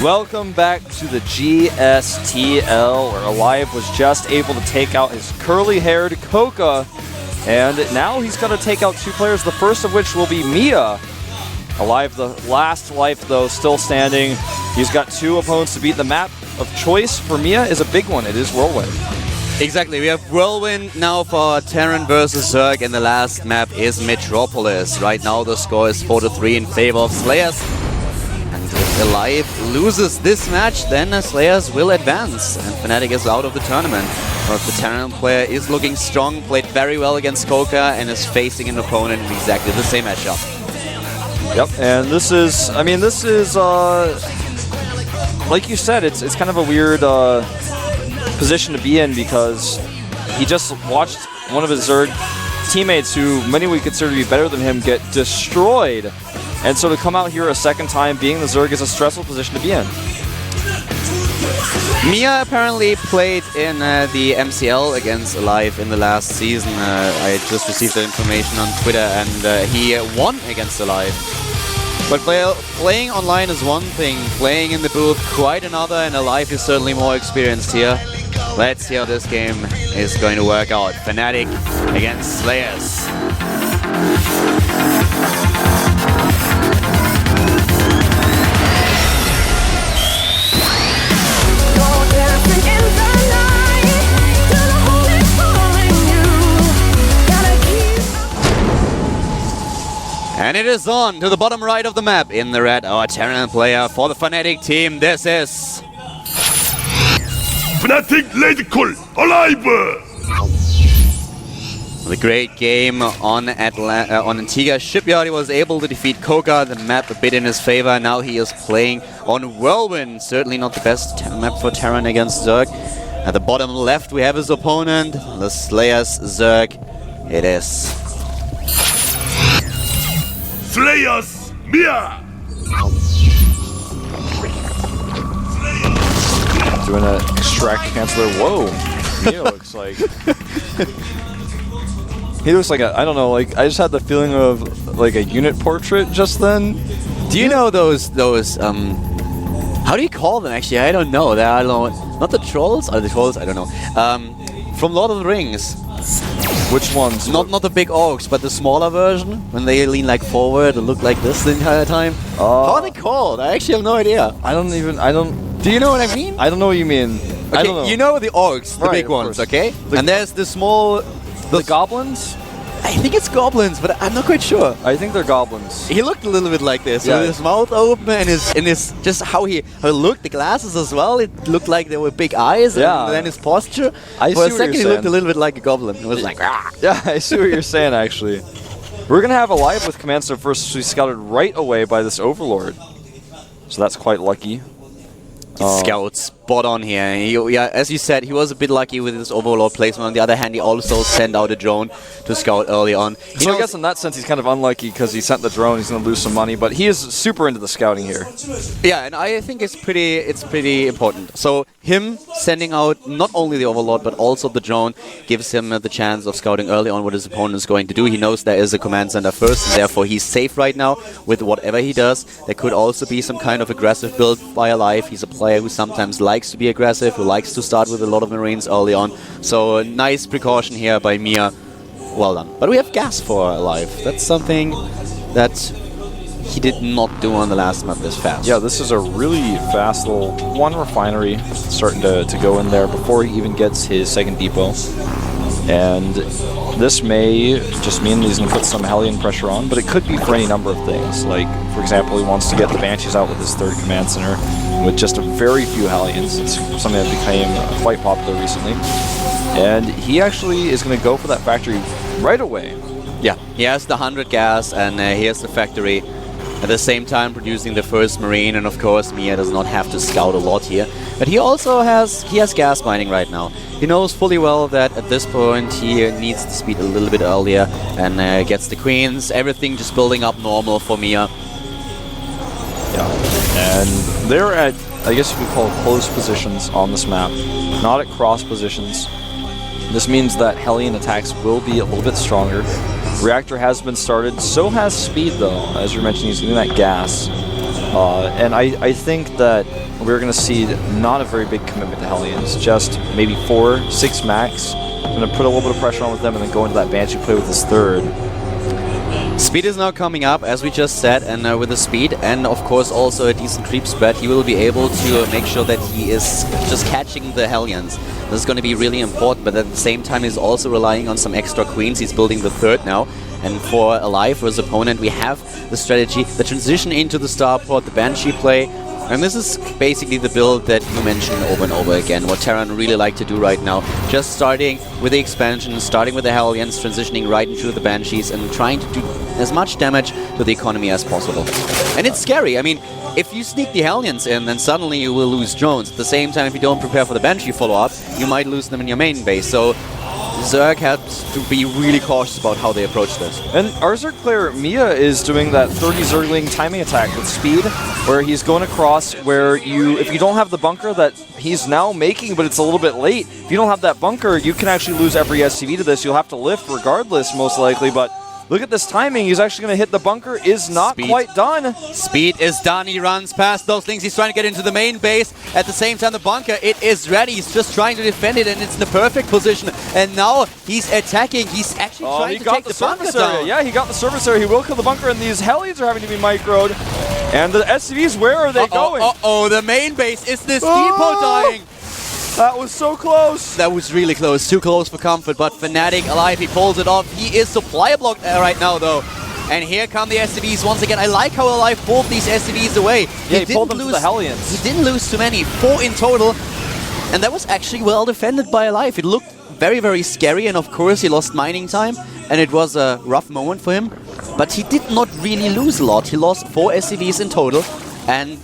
Welcome back to the GSTL, where Alive was just able to take out his curly-haired Coca, and now he's going to take out two players, the first of which will be Mia. Alive, the last life, though, still standing. He's got two opponents to beat. The map of choice for Mia is a big one. It is Whirlwind. Exactly. We have Whirlwind now for Terran versus Zerk, and the last map is Metropolis. Right now the score is 4-3 in favor of Slayers. And if Alive loses this match, then Slayers will advance, and Fnatic is out of the tournament. But the Terran player is looking strong, played very well against Coca, and is facing an opponent in exactly the same matchup. Yep, and this is, I mean, this is, like you said, it's kind of a weird position to be in, because he just watched one of his Zerg teammates, who many would consider to be better than him, get destroyed. And so to come out here a second time being the Zerg is a stressful position to be in. Mia apparently played in the MCL against Alive in the last season. I just received the information on Twitter, and he won against Alive. But playing online is one thing, playing in the booth quite another, and Alive is certainly more experienced here. Let's see how this game is going to work out. Fnatic against Slayers. And it is on to the bottom right of the map. In the red, our Terran player for the Fnatic team. This is Fnatic Radical Alive! The great game on Antigua Shipyard. He was able to defeat Coca, the map a bit in his favor. Now he is playing on Whirlwind. Certainly not the best map for Terran against Zerk. At the bottom left we have his opponent, the Slayers Zerk. It is Slayers Mia! Doing an extract canceler. Whoa! Mia looks like... He looks like a, I don't know, like, I just had the feeling of like a unit portrait just then. Do you know those how do you call them actually? I don't know. They are not the trolls? Are the trolls? I don't know. From Lord of the Rings. Which ones? Not the big orcs, but the smaller version, when they lean like forward and look like this the entire time. How are they called? I actually have no idea. I don't. Do you know what I mean? I don't know what you mean. Okay, I don't know. You know the orcs, the right, big ones, course. okay? And there's the small... The goblins? I think it's goblins, but I'm not quite sure. I think they're goblins. He looked a little bit like this, yeah. with his mouth open and his just how he looked, the glasses as well. It looked like there were big eyes, yeah. And then his posture. I For see a second, what he you're looked a little bit like a goblin. It was like, ah. Yeah, I see what you're saying. Actually, we're gonna have Alive with command center first. So he's scouted right away by this Overlord, so that's quite lucky. Scout spot on here. Yeah, as you said, he was a bit lucky with his Overlord placement. On the other hand, he also sent out a drone to scout early on. So I guess in that sense, he's kind of unlucky because he sent the drone. He's going to lose some money, but he is super into the scouting here. Yeah, and I think it's pretty important. So him sending out not only the Overlord but also the drone gives him the chance of scouting early on what his opponent is going to do. He knows there is a command center first, and therefore he's safe right now with whatever he does. There could also be some kind of aggressive build by Alive. He's a player who sometimes likes to be aggressive, who likes to start with a lot of Marines early on. So a nice precaution here by Mia. Well done. But we have gas for Alive. That's something that he did not do on the last map this fast. Yeah, this is a really fast little one refinery starting to go in there before he even gets his second depot. And this may just mean he's going to put some Hellion pressure on, but it could be for any number of things. Like, for example, he wants to get the Banshees out with his third command center with just a very few Hellions. It's something that became quite popular recently. And he actually is going to go for that factory right away. Yeah, he has the 100 gas, and he has the factory. At the same time producing the first Marine, and of course Mia does not have to scout a lot here. But he also has gas mining right now. He knows fully well that at this point he needs to speed a little bit earlier and gets the Queens, everything just building up normal for Mia. Yeah, and they're at, I guess you could call it close positions on this map, not at cross positions. This means that Hellion attacks will be a little bit stronger. Reactor has been started, so has Speed though. As you're mentioning, he's doing that gas. And I think that we're going to see not a very big commitment to Hellions, just maybe 4, 6 max. Going to put a little bit of pressure on with them and then go into that Banshee play with his third. Speed is now coming up, as we just said, and with the speed and of course also a decent creep spread, he will be able to make sure that he is just catching the Hellions. This is going to be really important, but at the same time he's also relying on some extra queens. He's building the third now, and for Alive, for his opponent, we have the strategy, the transition into the starport, the Banshee play. And this is basically the build that you mentioned over and over again, what Terran really like to do right now. Just starting with the expansion, starting with the Hellions, transitioning right into the Banshees, and trying to do as much damage to the economy as possible. And it's scary. I mean, if you sneak the Hellions in, then suddenly you will lose drones. At the same time, if you don't prepare for the Banshee follow-up, you might lose them in your main base. So Zerk has to be really cautious about how they approach this. And our Zerk player, Mia, is doing that 30 Zergling timing attack with speed, where he's going across where if you don't have the bunker that he's now making, but it's a little bit late, if you don't have that bunker, you can actually lose every SCV to this. You'll have to lift regardless, most likely, but look at this timing. He's actually going to hit the bunker. Is not quite done. Speed is done. He runs past those things. He's trying to get into the main base. At the same time, the bunker, it is ready. He's just trying to defend it, and it's in the perfect position. And now he's attacking. He's actually trying to take the bunker down. Yeah, he got the service area. He will kill the bunker, and these Hellions are having to be microed. And the SCVs, where are they going? The main base. Is this depot dying? That was so close. That was really close. Too close for comfort. But Fnatic alive. He pulls it off. He is supply blocked right now, though. And here come the SCVs once again. I like how Alive pulled these SCVs away. Yeah, he pulled them to the Hellions. He didn't lose too many. 4 in total. And that was actually well defended by Alive. It looked very, very scary. And of course, he lost mining time. And it was a rough moment for him. But he did not really lose a lot. He lost 4 SCVs in total. And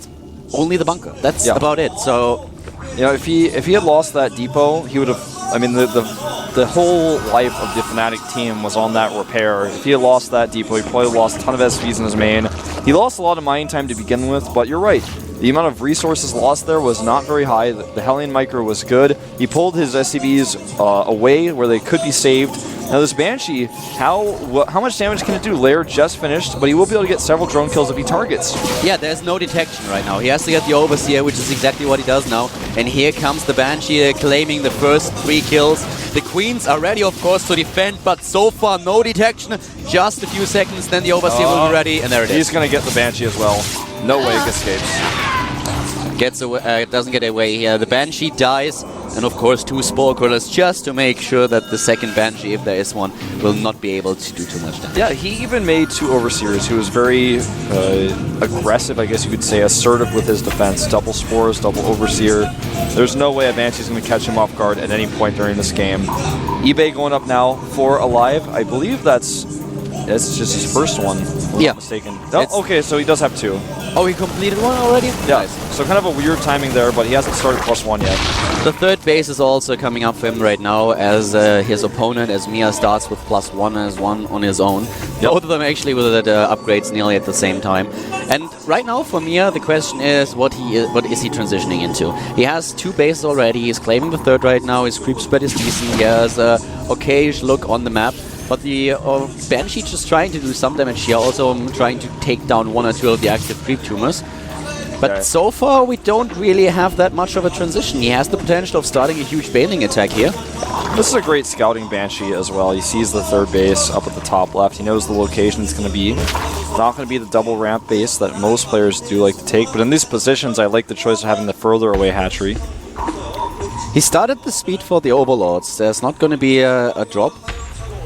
only the bunker. That's about it. So, you know, if he had lost that depot, he would have. I mean, the whole life of the Fnatic team was on that repair. If he had lost that depot, he probably lost a ton of SCVs in his main. He lost a lot of mining time to begin with, but you're right. The amount of resources lost there was not very high. The Hellion micro was good. He pulled his SCVs away where they could be saved. Now this Banshee, how much damage can it do? Lair just finished, but he will be able to get several drone kills if he targets. Yeah, there's no detection right now. He has to get the Overseer, which is exactly what he does now. And here comes the Banshee claiming the first 3 kills. The Queens are ready, of course, to defend, but so far no detection. Just a few seconds, then the Overseer will be ready, and there it is. He's going to get the Banshee as well. No way it escapes. Gets away, doesn't get away here. The Banshee dies, and of course 2 Spore Crawlers just to make sure that the second Banshee, if there is one, will not be able to do too much damage. Yeah, he even made 2 Overseers who was very aggressive, I guess you could say, assertive with his defense. Double Spores, double Overseer. There's no way a Banshee's going to catch him off guard at any point during this game. eBay going up now for Alive. I believe that's just his first one, if I'm not mistaken. Oh, okay, so he does have 2. Oh, he completed one already? Yeah, nice. So kind of a weird timing there, but he hasn't started +1 yet. The third base is also coming up for him right now as his opponent, as Mia starts with +1 as one on his own. Yep. Both of them actually with upgrades nearly at the same time. And right now for Mia, the question is what is he transitioning into? He has 2 bases already. He's claiming the third right now. His creep spread is decent. He has a okayish look on the map. But the Banshee just trying to do some damage here, also trying to take down 1 or 2 of the active creep tumors. But so far we don't really have that much of a transition. He has the potential of starting a huge baneling attack here. This is a great scouting Banshee as well. He sees the third base up at the top left. He knows the location it's going to be. It's not going to be the double ramp base that most players do like to take. But in these positions, I like the choice of having the further away hatchery. He started the speed for the Overlords. There's not going to be a drop.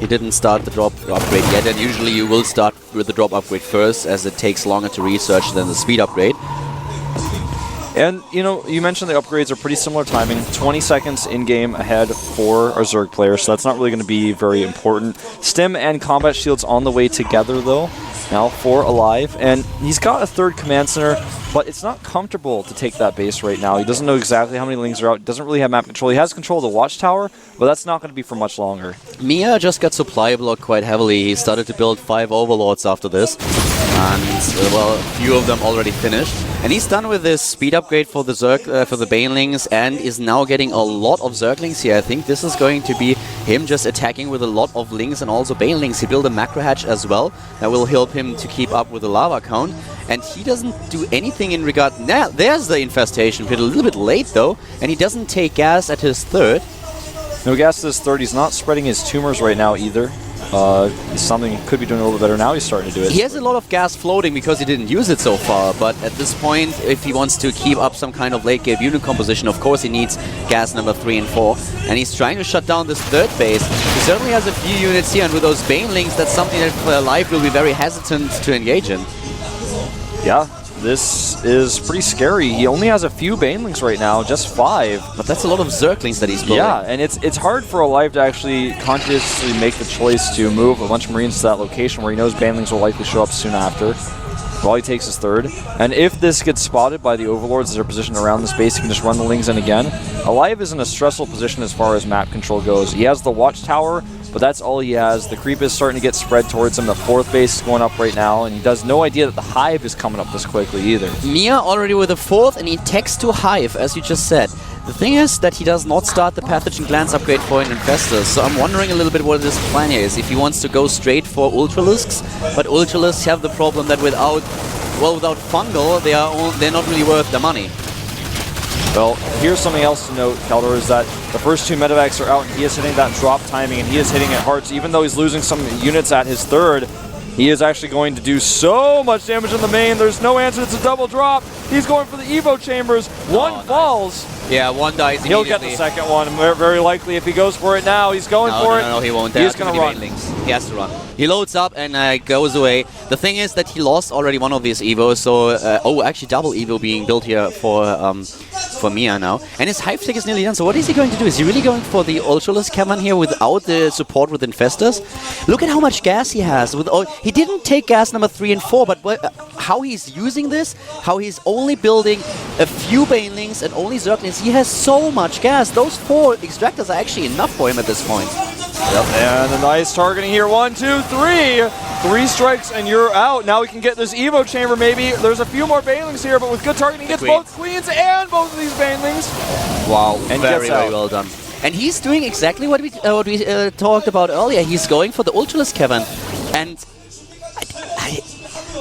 He didn't start the drop upgrade yet, and usually you will start with the drop upgrade first, as it takes longer to research than the speed upgrade. And, you know, you mentioned the upgrades are pretty similar timing. 20 seconds in-game ahead for our Zerg player, so that's not really going to be very important. Stim and Combat Shields on the way together, though, now for Alive. And he's got a third Command Center, but it's not comfortable to take that base right now. He doesn't know exactly how many lings are out. Doesn't really have map control. He has control of the Watchtower, but that's not going to be for much longer. Mia just got supply blocked quite heavily. He started to build 5 Overlords after this. And, well, a few of them already finished. And he's done with this speed upgrade for the Zerk, for the Banelings, and is now getting a lot of Zerglings here. I think this is going to be him just attacking with a lot of Lings and also Banelings. He built a macro hatch as well that will help him to keep up with the lava count. And he doesn't do anything in regard... Nah, there's the infestation pit, a little bit late though, and he doesn't take gas at his third. No gas at his third. He's not spreading his tumors right now either. Something he could be doing a little bit better now. He's starting to do it. He has a lot of gas floating because he didn't use it so far, but at this point, if he wants to keep up some kind of late game unit composition, of course he needs gas number 3 and 4, and he's trying to shut down this third base. He certainly has a few units here, and with those Banelings, that's something that Live will be very hesitant to engage in. Yeah, this is pretty scary. He only has a few Banelings right now, just 5. But that's a lot of Zerklings that he's building. Yeah, and it's hard for Alive to actually consciously make the choice to move a bunch of Marines to that location where he knows Banelings will likely show up soon after. All he takes is third. And if this gets spotted by the Overlords that are positioned around this base, he can just run the Lings in again. Alive is in a stressful position as far as map control goes. He has the Watchtower, but that's all he has. The creep is starting to get spread towards him. The 4th base is going up right now, and he does no idea that the Hive is coming up this quickly either. Mia already with the 4th, and he takes to Hive, as you just said. The thing is that he does not start the Pathogen Glance upgrade for an Infestor, so I'm wondering a little bit what his plan here is. If he wants to go straight for Ultralisks, but Ultralisks have the problem that without Fungal, they're not really worth the money. Well, here's something else to note, Keldor, is that the first 2 medevacs are out, and he is hitting that drop timing, and he is hitting it hard. So even though he's losing some units at his third, he is actually going to do so much damage in the main. There's no answer. It's a double drop. He's going for the Evo chambers. One falls. Yeah, one dies He'll immediately. get the second one, very likely. If he goes for it now, he's going for it. No, he won't. He's going to run. He has to run. He loads up and goes away. The thing is that he lost already one of these Evos, so... actually double Evo being built here for Mia now. And his Hive Stick is nearly done, so what is he going to do? Is he really going for the Ultralisk Cavern here without the support with Infestors? Look at how much gas he has. He didn't take gas number 3 and 4, but how he's using this, how he's only building a few Banelings and only Zerglings, he has so much gas. Those 4 Extractors are actually enough for him at this point. Yep, and a nice targeting here. 1, 2, 3. 3 strikes and you're out. Now we can get this Evo chamber maybe. There's a few more Banelings here, but with good targeting, he gets both Queens and both of these Banelings. Wow, and very well done. And he's doing exactly what we talked about earlier. He's going for the Ultralisk Cavern. And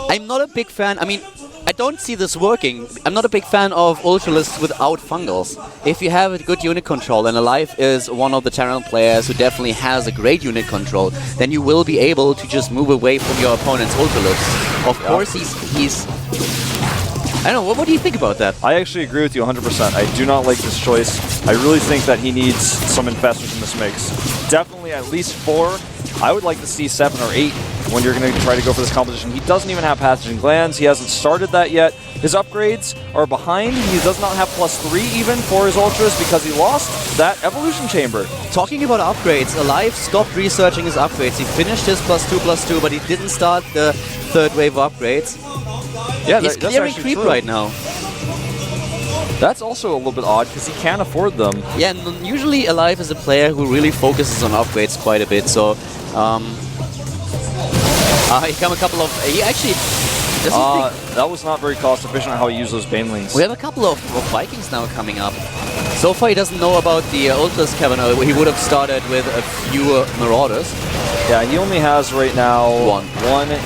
I'm not a big fan. I mean, I don't see this working. I'm not a big fan of Ultralisks without Fungals. If you have a good unit control, and Alive is one of the Terran players who definitely has a great unit control, then you will be able to just move away from your opponent's Ultralisks. Of course, he's... I don't know, what do you think about that? I actually agree with you 100%. I do not like this choice. I really think that he needs some Infestors in this mix. Definitely at least 4. I would like to see 7 or 8 when you're going to try to go for this composition. He doesn't even have Pathogen Glands. He hasn't started that yet. His upgrades are behind. He does not have +3 even for his Ultras because he lost that Evolution Chamber. Talking about upgrades, Alive stopped researching his upgrades. He finished his +2/+2, but he didn't start the 3rd wave of upgrades. Yeah, he's clearing creep right now. That's also a little bit odd because he can't afford them. Yeah, and usually Alive is a player who really focuses on upgrades quite a bit, so... he come a couple of... He actually... that was not very cost efficient how he used those Banelings. We have a couple of Vikings now coming up. So far he doesn't know about the Ultras Cavern. He would have started with a few Marauders. Yeah, he only has right now one.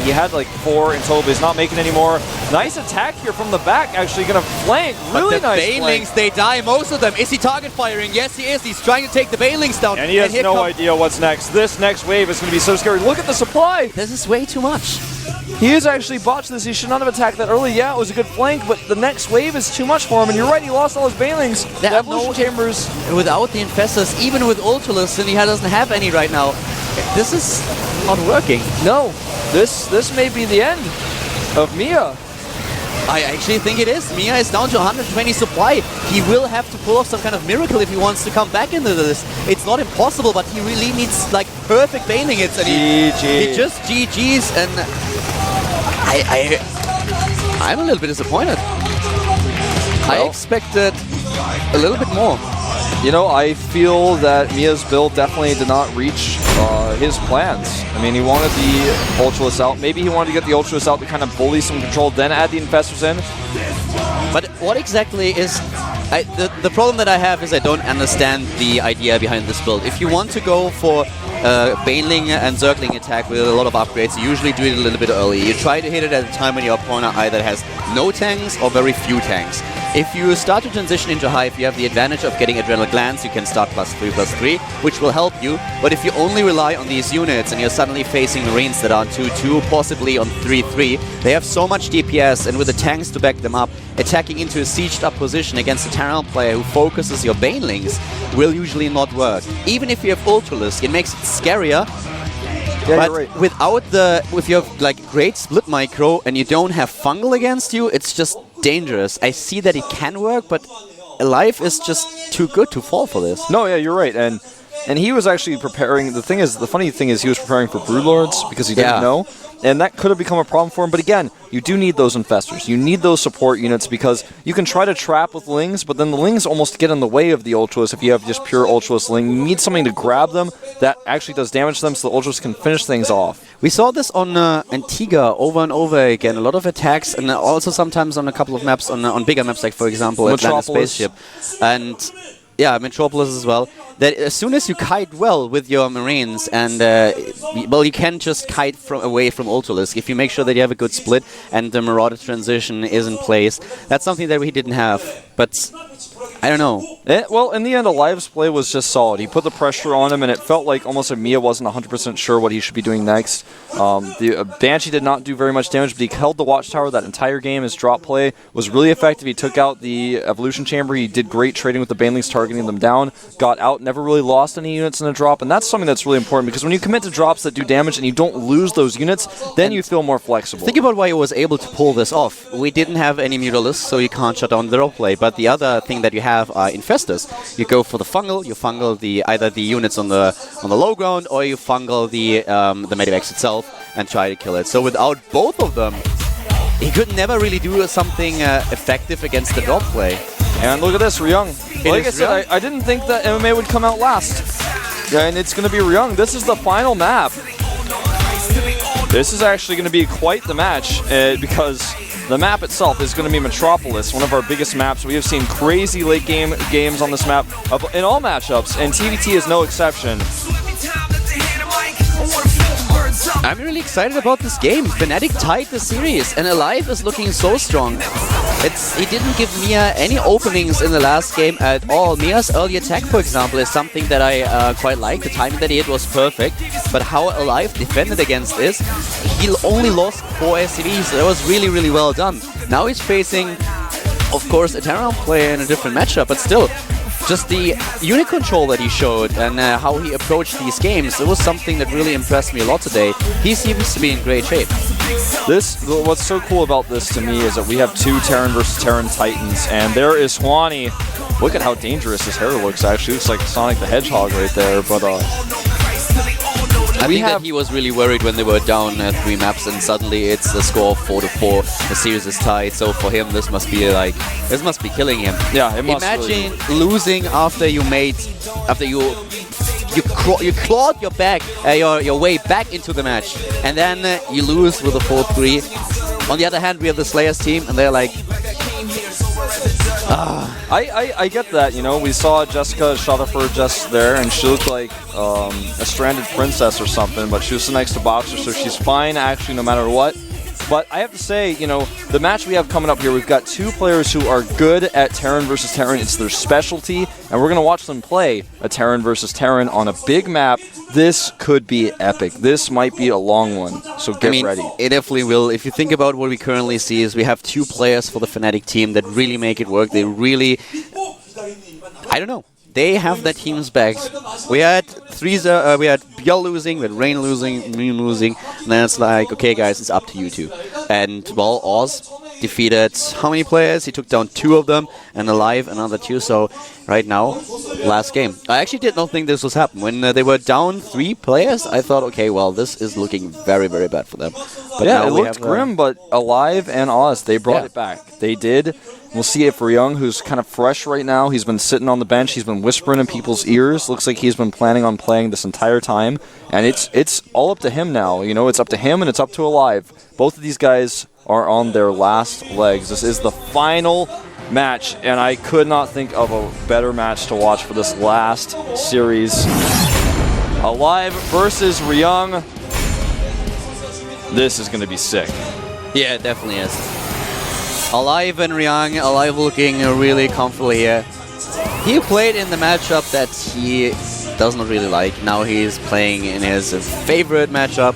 He had like 4 in total, but he's not making any more. Nice attack here from the back, actually going to flank. Really nice Banelings, flank. they die, most of them. Is he target firing? Yes, he is. He's trying to take the Banelings down. And he has no idea what's next. This next wave is going to be so scary. Look at the supply. This is way too much. He has actually botched this. He should not have attacked that early. Yeah, it was a good flank, but the next wave is too much for him. And you're right, he lost all his Banelings. The Evolution Chambers. Without the Infestors, even with Ultralisk, and he doesn't have any right now. This is not working. No, this may be the end of Mia. I actually think it is. Mia is down to 120 supply. He will have to pull off some kind of miracle if he wants to come back into this. It's not impossible, but he really needs like perfect Baneling hits, and he just GG's, and I'm a little bit disappointed. I expected a little bit more. You know, I feel that Mia's build definitely did not reach his plans. I mean, he wanted the Ultralisk out. Maybe he wanted to get the Ultralisk out to kind of bully some control, then add the Infestors in. But what exactly is... the problem that I have is I don't understand the idea behind this build. If you want to go for Baneling and Zerkling attack with a lot of upgrades, you usually do it a little bit early. You try to hit it at a time when your opponent either has no tanks or very few tanks. If you start to transition into Hive, you have the advantage of getting Adrenal Glands. You can start +3/+3, which will help you. But if you only rely on these units and you're suddenly facing Marines that are on 2-2, possibly on 3-3, they have so much DPS, and with the tanks to back them up, attacking into a sieged up position against a Terran player who focuses your Banelings will usually not work. Even if you have Ultralisk, it makes it scarier. Yeah, but you're right. if you have like great split micro and you don't have fungal against you, it's just dangerous. I see that it can work, but Alive is just too good to fall for this. No, yeah, you're right. And he was actually preparing. The funny thing is he was preparing for Broodlords because he didn't know. And that could have become a problem for him. But again, you do need those Infestors. You need those support units because you can try to trap with Lings, but then the Lings almost get in the way of the Ultras if you have just pure Ultras Ling. You need something to grab them that actually does damage to them so the Ultras can finish things off. We saw this on Antigua over and over again. A lot of attacks, and also sometimes on a couple of maps, on bigger maps, like for example Atlantis Spaceship. And yeah, Metropolis as well. That as soon as you kite well with your Marines, and well, you can just kite away from Ultralisk if you make sure that you have a good split and the Marauder transition is in place. That's something that we didn't have, but I don't know. Well, in the end, Alive's play was just solid. He put the pressure on him, and it felt like almost like Mia wasn't 100% sure what he should be doing next. The Banshee did not do very much damage, but he held the Watchtower that entire game. His drop play was really effective. He took out the Evolution Chamber. He did great trading with the Banelings, targeting them down. Got out, never really lost any units in a drop, and that's something that's really important because when you commit to drops that do damage and you don't lose those units, then you feel more flexible. Think about why he was able to pull this off. We didn't have any Mutalisks, so you can't shut down the drop play, but the other thing that you have are Infestors. You go for the fungal, you fungal either the units on the low ground, or you fungal the Medivacs itself and try to kill it. So without both of them, he could never really do something effective against the drop play. And look at this, Ryung. Like I said, I didn't think that MMA would come out last. Yeah, and it's going to be Ryung. This is the final map. This is actually going to be quite the match because the map itself is going to be Metropolis, one of our biggest maps. We have seen crazy late game games on this map in all matchups, and TVT is no exception. I'm really excited about this game. Fnatic tied the series, and Alive is looking so strong. He didn't give Mia any openings in the last game at all. Mia's early attack, for example, is something that I quite like. The timing that he hit was perfect, but how Alive defended against this, he only lost 4 SCVs. That was really, really well done. Now he's facing, of course, a Terran player in a different matchup, but still, just the unit control that he showed and how he approached these games, it was something that really impressed me a lot today. He seems to be in great shape. What's so cool about this to me is that we have 2 Terran versus Terran Titans, and there is Hwani. Look at how dangerous his hair looks, actually. Looks like Sonic the Hedgehog right there, but I think that he was really worried when they were down 3 maps and suddenly it's a score of 4-4. The series is tied, so for him this must be killing him. Yeah, it must. Imagine losing after you clawed your way back into the match, and then you lose with a 4-3. On the other hand, we have the Slayers team, and they're like, I get that, you know. We saw Jessica Shutterford just there, and she looked like a stranded princess or something, but she was next to Boxer, so she's fine, actually, no matter what. But I have to say, you know, the match we have coming up here, we've got 2 players who are good at Terran versus Terran. It's their specialty, and we're going to watch them play a Terran versus Terran on a big map. This could be epic. This might be a long one, so get ready. It definitely will. If you think about what we currently see is we have 2 players for the Fnatic team that really make it work. They really, I don't know. They have their teams back. We had Bjell losing, we had Rain losing, Moon losing, and then it's like, okay guys, it's up to you 2. And well, Oz, defeated how many players? He took down 2 of them, and Alive another 2. So right now, last game. I actually did not think this was happening. When they were down 3 players, I thought, okay, well, this is looking very, very bad for them. But yeah, now it looked grim, but Alive and Oz, they brought it back. They did. We'll see it for Young, who's kind of fresh right now. He's been sitting on the bench. He's been whispering in people's ears. Looks like he's been planning on playing this entire time. And it's all up to him now. You know, it's up to him and it's up to Alive. Both of these guys are on their last legs. This is the final match, and I could not think of a better match to watch for this last series. Alive versus Ryung. This is going to be sick. Yeah, it definitely is. Alive and Ryung, Alive looking really comfortable here. He played in the matchup that he does not really like. Now he's playing in his favorite matchup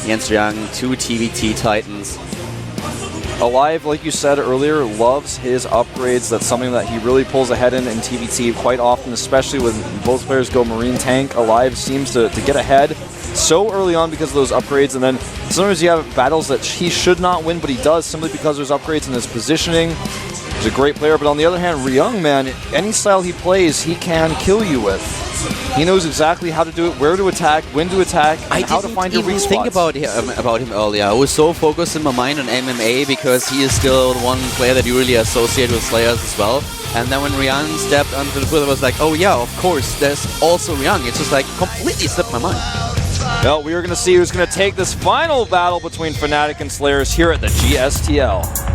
against Ryung, 2 TVT Titans. Alive, like you said earlier, loves his upgrades. That's something that he really pulls ahead in TVT quite often, especially when both players go Marine Tank. Alive seems to get ahead so early on because of those upgrades, and then sometimes you have battles that he should not win, but he does simply because there's upgrades in his positioning. He's a great player, but on the other hand, Ryung, man, any style he plays, he can kill you with. He knows exactly how to do it, where to attack, when to attack, and how to find your weak spots. I didn't think about him earlier. I was so focused in my mind on MMA because he is still the one player that you really associate with Slayers as well. And then when Ryung stepped onto the field, I was like, oh yeah, of course, there's also Ryung. It's just like completely slipped my mind. Well, we are going to see who's going to take this final battle between Fnatic and Slayers here at the GSTL.